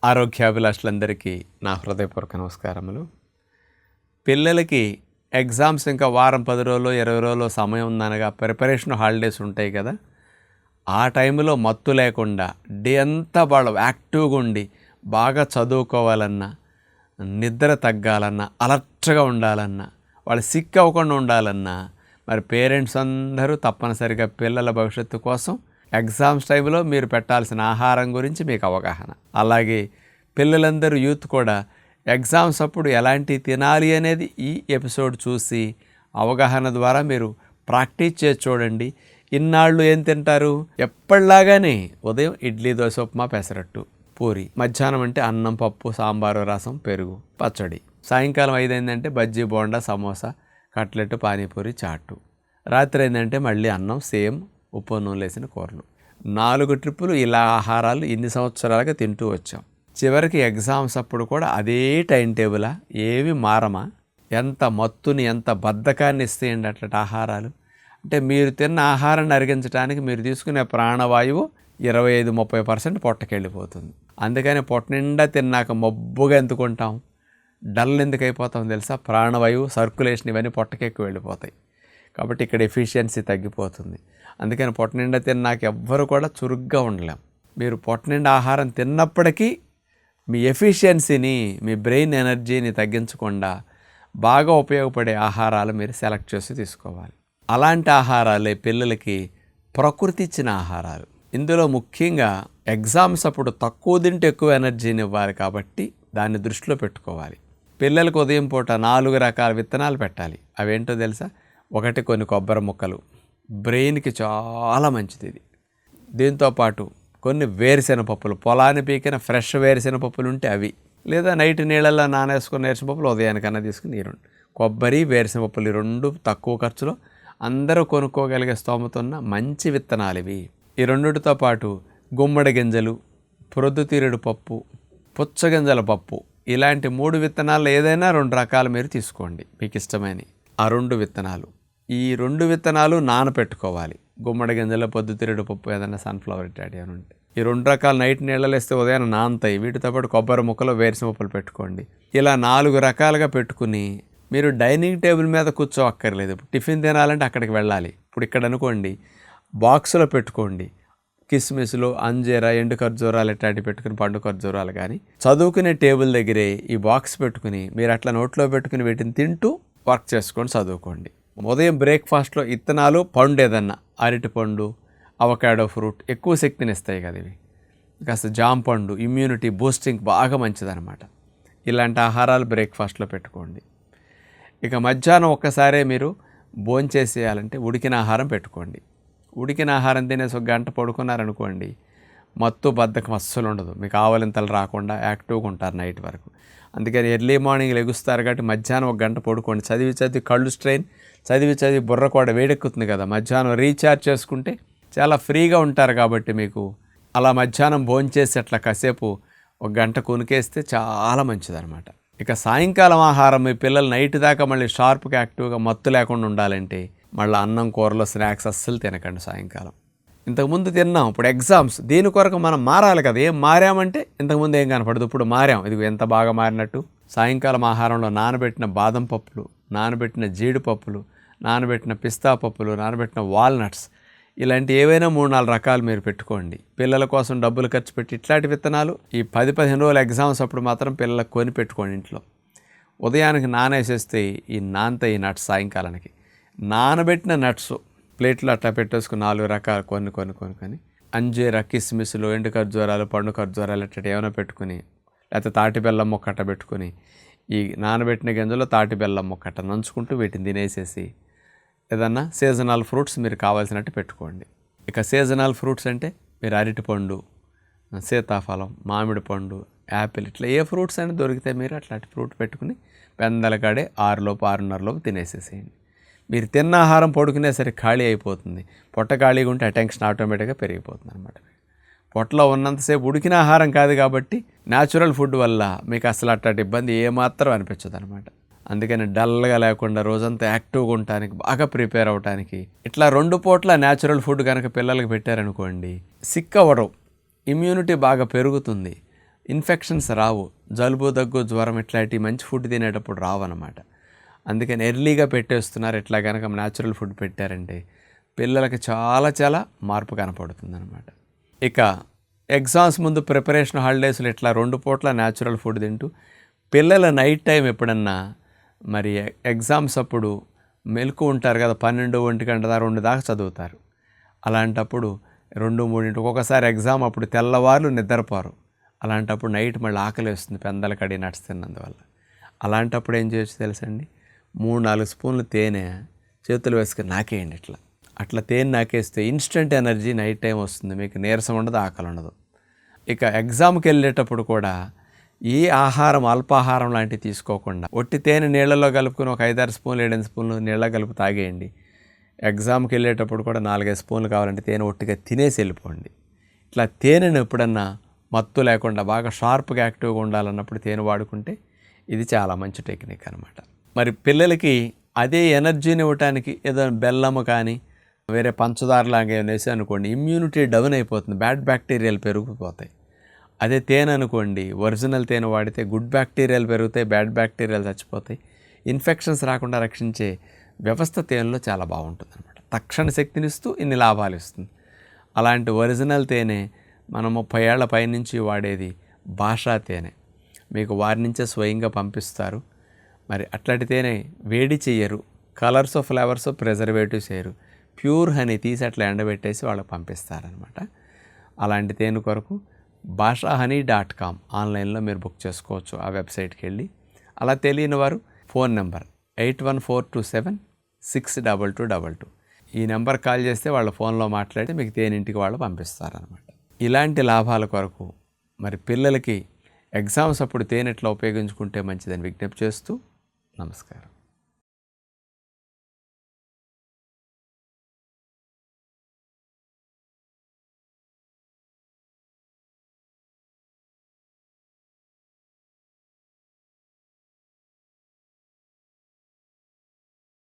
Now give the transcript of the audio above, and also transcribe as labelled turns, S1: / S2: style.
S1: ఆరోగ్యాభిలాషులందరికీ నా హృదయపూర్వక నమస్కారములు. పిల్లలకి ఎగ్జామ్స్ ఇంకా వారం 10 రోజులు 20 రోజులు సమయం ఉందనగా ప్రిపరేషన్ హాలిడేస్ ఉంటాయి కదా. ఆ టైంలో మత్తు లేకుండా డే అంతా వాళ్ళు యాక్టివ్గా ఉండి బాగా చదువుకోవాలన్నా, నిద్ర తగ్గాలన్నా, అలర్ట్గా ఉండాలన్నా, వాళ్ళు సిక్ అవ్వకుండా ఉండాలన్నా మరి పేరెంట్స్ అందరూ తప్పనిసరిగా పిల్లల భవిష్యత్తు కోసం ఎగ్జామ్స్ టైంలో మీరు పెట్టాల్సిన ఆహారం గురించి మీకు అవగాహన, అలాగే పిల్లలందరూ యూత్ కూడా ఎగ్జామ్స్ అప్పుడు ఎలాంటి తినాలి అనేది ఈ ఎపిసోడ్ చూసి అవగాహన ద్వారా మీరు ప్రాక్టీస్ చేసి చూడండి. ఇన్నాళ్ళు ఏం తింటారు? ఎప్పటిలాగానే ఉదయం ఇడ్లీ, దోశ, ఉప్మా, పెసరట్టు, పూరి. మధ్యాహ్నం అంటే అన్నం, పప్పు, సాంబారు, రసం, పెరుగు, పచ్చడి. సాయంకాలం 5 అయిందంటే బజ్జీ, బోండా, సమోసా, కట్లెట్, పానీపూరి, చాటు. రాత్రి అయిందంటే మళ్ళీ అన్నం, సేమ్ ఉప్పు నూనె వేసిన కూరలు. 4 ట్రిప్పులు ఇలా ఆహారాలు ఇన్ని సంవత్సరాలుగా తింటూ వచ్చాం. చివరికి ఎగ్జామ్స్ అప్పుడు కూడా అదే టైం టేబులా? ఏవి మారమా? ఎంత మత్తుని, ఎంత బద్ధకాన్ని ఇస్తాయండి అట్లా ఆహారాలు. అంటే మీరు తిన్న ఆహారాన్ని అరిగించడానికి మీరు తీసుకునే ప్రాణవాయువు 25-30% పొట్టకెళ్ళిపోతుంది. అందుకని పొట్ట నిండా తిన్నాక మబ్బుగా ఎందుకుంటాం, డల్ ఎందుకు అయిపోతాం తెలుసా? ప్రాణవాయువు, సర్క్యులేషన్ ఇవన్నీ పొట్టకి ఎక్కువ వెళ్ళిపోతాయి. కాబట్టి ఇక్కడ ఎఫిషియన్సీ తగ్గిపోతుంది. అందుకని పొట్ట నిండా తిన్నాక ఎవ్వరు కూడా చురుగ్గా ఉండలేం. మీరు పొట్ట నిండా ఆహారం తిన్నప్పటికీ మీ ఎఫిషియన్సీని, మీ బ్రెయిన్ ఎనర్జీని తగ్గించకుండా బాగా ఉపయోగపడే ఆహారాలు మీరు సెలెక్ట్ చేసి తీసుకోవాలి. అలాంటి ఆహారాలే పిల్లలకి ప్రకృతి ఇచ్చిన ఆహారాలు. ఇందులో ముఖ్యంగా ఎగ్జామ్స్ అప్పుడు తక్కువ తింటే ఎక్కువ ఎనర్జీని ఇవ్వాలి కాబట్టి దాన్ని దృష్టిలో పెట్టుకోవాలి. పిల్లలకు ఉదయం పూట 4 రకాల విత్తనాలు పెట్టాలి. అవేంటో తెలుసా? 1 కొన్ని కొబ్బరి ముక్కలు, బ్రెయిన్కి చాలా మంచిది ఇది. దీంతోపాటు కొన్ని వేరుశెనగపప్పులు, పొలాన్ని పీకిన ఫ్రెష్ వేరుశెనగపప్పులు ఉంటే అవి, లేదా నైట్ నీళ్ళల్లో నానేసుకున్న వేరుశెనగపప్పులు ఉదయానికన్నా తీసుకుని నీరు. కొబ్బరి, వేరుశెనగపప్పులు ఈ 2 తక్కువ ఖర్చులో అందరూ కొనుక్కోగలిగే స్తోమతున్న మంచి విత్తనాలు ఇవి. ఈ 2తో పాటు గుమ్మడి గింజలు, ప్రొద్దుతిరుడు పప్పు, పుచ్చగింజల పప్పు, ఇలాంటి 3 విత్తనాలు ఏదైనా 2 రకాలు మీరు తీసుకోండి మీకు ఇష్టమైన ఆ 2 విత్తనాలు. ఈ 2 విత్తనాలు నానపెట్టుకోవాలి. గుమ్మడి గింజల, పొద్దుతిరుడు పప్పు, ఏదైనా సన్ఫ్లవర్ ఇట్లాంటి అని ఉంటే ఈ 2 రకాలు నైట్ నీళ్ళలో వేస్తే ఉదయాన్ని నానతాయి. వీటితో పాటు కొబ్బరి ముక్కలు, వేరుశెనగపప్పులు పెట్టుకోండి. ఇలా 4 రకాలుగా పెట్టుకుని మీరు డైనింగ్ టేబుల్ మీద కూర్చోక్కర్లేదు. టిఫిన్ తినాలంటే అక్కడికి వెళ్ళాలి. ఇప్పుడు ఇక్కడ అనుకోండి, బాక్సులో పెట్టుకోండి. కిస్మిస్లు, అంజీరా, ఎండు ఖర్జూరాలు ఇట్లాంటివి పెట్టుకుని, పండు ఖర్జూరాలు కానీ చదువుకునే టేబుల్ దగ్గరే ఈ బాక్స్ పెట్టుకుని మీరు అట్లా నోట్లో పెట్టుకుని వీటిని తింటూ వర్క్ చేసుకొని చదువుకోండి. ఉదయం బ్రేక్ఫాస్ట్లో ఇత్తనాలు, పండు, ఏదన్నా అరటిపండు, అవకాడో ఫ్రూట్ ఎక్కువ శక్తిని ఇస్తాయి కదా ఇవి. కాస్త జామ పండు ఇమ్యూనిటీ బూస్టింగ్ బాగా మంచిదన్నమాట. ఇలాంటి ఆహారాలు బ్రేక్ఫాస్ట్లో పెట్టుకోండి. ఇక మధ్యాహ్నం ఒక్కసారే మీరు భోంచేసేయాలంటే ఉడికిన ఆహారం పెట్టుకోండి. ఉడికిన ఆహారం తినేసి 1 గంట పడుకున్నారనుకోండి, మత్తు బద్ధకం అస్సలు ఉండదు. మీకు ఆవలింతలు రాకుండా యాక్టివ్గా ఉంటారు నైట్ వరకు. అందుకని ఎర్లీ మార్నింగ్ లెగుస్తారు కాబట్టి మధ్యాహ్నం 1 గంట పడుకోండి. చదివి కళ్ళు స్ట్రెయిన్, చదివి బుర్ర కూడా వేడెక్కుతుంది కదా. మధ్యాహ్నం రీఛార్జ్ చేసుకుంటే చాలా ఫ్రీగా ఉంటారు. కాబట్టి మీకు అలా మధ్యాహ్నం భోంచేసి అట్లా కాసేపు 1 గంట కొనుకేస్తే చాలా మంచిదన్నమాట. ఇక సాయంకాలం ఆహారం మీ పిల్లలు నైట్ దాకా మళ్ళీ షార్ప్గా యాక్టివ్గా మత్తు లేకుండా ఉండాలంటే మళ్ళీ అన్నం, కూరలో, స్నాక్స్ అస్సలు తినకండి సాయంకాలం. ఇంతకుముందు తిన్నాం, ఇప్పుడు ఎగ్జామ్స్, దీని కొరకు మనం మారాలి కదా. ఏం మారామంటే ఇంతకుముందు ఏం కనపడదు, ఇప్పుడు మారాం. ఇది ఎంత బాగా మారినట్టు. సాయంకాలం ఆహారంలో నానబెట్టిన బాదం పప్పులు, నానబెట్టిన జీడిపప్పులు, నానబెట్టిన పిస్తా పప్పులు, నానబెట్టిన వాల్నట్స్, ఇలాంటి ఏవైనా 3-4 రకాలు మీరు పెట్టుకోండి. పిల్లల కోసం డబ్బులు ఖర్చు పెట్టి ఇట్లాంటి విత్తనాలు ఈ 10-15 రోజులు ఎగ్జామ్స్ అప్పుడు మాత్రం పిల్లలకు కొని పెట్టుకోండి ఇంట్లో. ఉదయానికి నానేసేస్తే ఈ నట్స్ సాయంకాలానికి నానబెట్టిన నట్స్ ప్లేట్లో అట్లా పెట్టేసుకుని 4 రకాలు కొన్ని అంజీరా, కిస్మిస్లు, ఎండు ఖర్జూరాలు, పండు ఖర్జూరాలు ఇట్లా ఏమైనా పెట్టుకుని, లేకపోతే తాటి బెల్లం మొక్క అట్ట పెట్టుకుని ఈ నానబెట్టిన గింజలో తాటి బెల్లం మొక్క అట్ట నంచుకుంటూ వీటిని తినేసేసి ఏదన్నా సీజనల్ ఫ్రూట్స్ మీరు కావాల్సినట్టు పెట్టుకోండి. ఇక సీజనల్ ఫ్రూట్స్ అంటే మీరు అరటిపండు, సీతాఫలం, మామిడి పండు, యాపిల్, ఇట్లా ఏ ఫ్రూట్స్ అయినా దొరికితే మీరు అట్లాంటి ఫ్రూట్ పెట్టుకుని పెందలకాడే 6-6:30 తినేసేసేయండి. మీరు తిన్న ఆహారం పడుకునేసరికి ఖాళీ అయిపోతుంది. పొట్ట ఖాళీగా ఉంటే అటెన్షన్ ఆటోమేటిక్గా పెరిగిపోతుంది అనమాట. పొట్టలో ఉన్నంతసేపు ఉడికిన ఆహారం కాదు కాబట్టి న్యాచురల్ ఫుడ్ వల్ల మీకు అసలు అట్లాంటి ఇబ్బంది ఏమాత్రం అనిపించదు అనమాట. అందుకని డల్గా లేకుండా రోజంతా యాక్టివ్గా ఉండటానికి, బాగా ప్రిపేర్ అవ్వటానికి ఇట్లా 2 పూట్ల న్యాచురల్ ఫుడ్ కనుక పిల్లలకి పెట్టారనుకోండి, సిక్ అవ్వడం, ఇమ్యూనిటీ బాగా పెరుగుతుంది. ఇన్ఫెక్షన్స్ రావు. జలుబు, దగ్గు, జ్వరం ఇట్లాంటి మంచి ఫుడ్ తినేటప్పుడు రావన్నమాట. అందుకని ఎర్లీగా పెట్టేస్తున్నారు. ఇట్లా కనుక న్యాచురల్ ఫుడ్ పెట్టారంటే పిల్లలకి చాలా చాలా మార్పు కనపడుతుందన్నమాట. ఇక ఎగ్జామ్స్ ముందు ప్రిపరేషన్ హాలిడేస్లో ఇట్లా 2 పూట్ల న్యాచురల్ ఫుడ్ తింటూ పిల్లల నైట్ టైం ఎప్పుడన్నా మరి ఎగ్జామ్స్ అప్పుడు మెలకు ఉంటారు కదా, 12, 1 గంట దాకా 2 దాకా చదువుతారు. అలాంటప్పుడు 2, 3 ఒక్కొక్కసారి ఎగ్జామ్ అప్పుడు తెల్లవారు నిద్రపోరు. అలాంటప్పుడు నైట్ మళ్ళీ ఆకలి వేస్తుంది పెందల కడి నట్స్ తిన్నందువల్ల. అలాంటప్పుడు ఏం చేయొచ్చు తెలుసండి, 3-4 స్పూన్లు తేనె చేతులు వేసుకుని నాకేయండి. అట్లా తేనె నాకేస్తే ఇన్స్టెంట్ ఎనర్జీ నైట్ టైం వస్తుంది. మీకు నీరసం ఉండదు, ఆకలి ఉండదు. ఇక ఎగ్జామ్కి వెళ్ళేటప్పుడు కూడా ఏ ఆహారం అల్పాహారం లాంటివి తీసుకోకుండా ఒట్టి తేనె నీళ్ళలో కలుపుకుని ఒక 5-6 స్పూన్లు 7 స్పూన్లు నీళ్ళ కలిపి తాగేయండి. ఎగ్జామ్కి వెళ్ళేటప్పుడు కూడా 4-5 స్పూన్లు కావాలంటే తేనె ఒట్టిగా తినేసి వెళ్ళిపోండి. ఇట్లా తేనెను ఎప్పుడన్నా మత్తు లేకుండా బాగా షార్ప్గా యాక్టివ్గా ఉండాలన్నప్పుడు తేనె వాడుకుంటే ఇది చాలా మంచి టెక్నిక్ అనమాట. మరి పిల్లలకి అదే ఎనర్జీని ఇవ్వటానికి ఏదో బెల్లము కానీ వేరే పంచదారలాగా ఏమైనా వేసి అనుకోండి, ఇమ్యూనిటీ డౌన్ అయిపోతుంది, బ్యాడ్ బ్యాక్టీరియాలు పెరిగిపోతాయి. అదే తేనె అనుకోండి, ఒరిజినల్ తేనె వాడితే గుడ్ బ్యాక్టీరియాలు పెరుగుతాయి, బ్యాడ్ బ్యాక్టీరియాలు చచ్చిపోతాయి. ఇన్ఫెక్షన్స్ రాకుండా రక్షించే వ్యవస్థ తేనెలో చాలా బాగుంటుంది అనమాట. తక్షణ శక్తినిస్తూ ఇన్ని లాభాలు ఇస్తుంది. అలాంటి ఒరిజినల్ తేనె మనం 30 ఏళ్ల పైనుంచి వాడేది భాషా తేనె. మీకు వారి నుంచే స్వయంగా పంపిస్తారు. మరి అట్లాంటి తేనె వేడి చెయ్యరు, కలర్స్ ఫ్లేవర్స్ ప్రిజర్వేటివ్స్ చేయరు, ప్యూర్ హనీ తీసి అట్లా ఎండబెట్టేసి వాళ్ళకి పంపిస్తారనమాట. అలాంటి తేనె కొరకు bhashahoney.com ఆన్లైన్లో మీరు బుక్ చేసుకోవచ్చు. ఆ వెబ్సైట్కి వెళ్ళి. అలా తెలియని వారు ఫోన్ నెంబర్ 8142762222 ఈ నెంబర్ కాల్ చేస్తే వాళ్ళ ఫోన్లో మాట్లాడి మీకు తేనింటికి వాళ్ళు పంపిస్తారనమాట. ఇలాంటి లాభాల కొరకు మరి పిల్లలకి ఎగ్జామ్స్ అప్పుడు తేనె ఎట్లా ఉపయోగించుకుంటే మంచిదని విజ్ఞప్తి చేస్తూ నమస్కారం.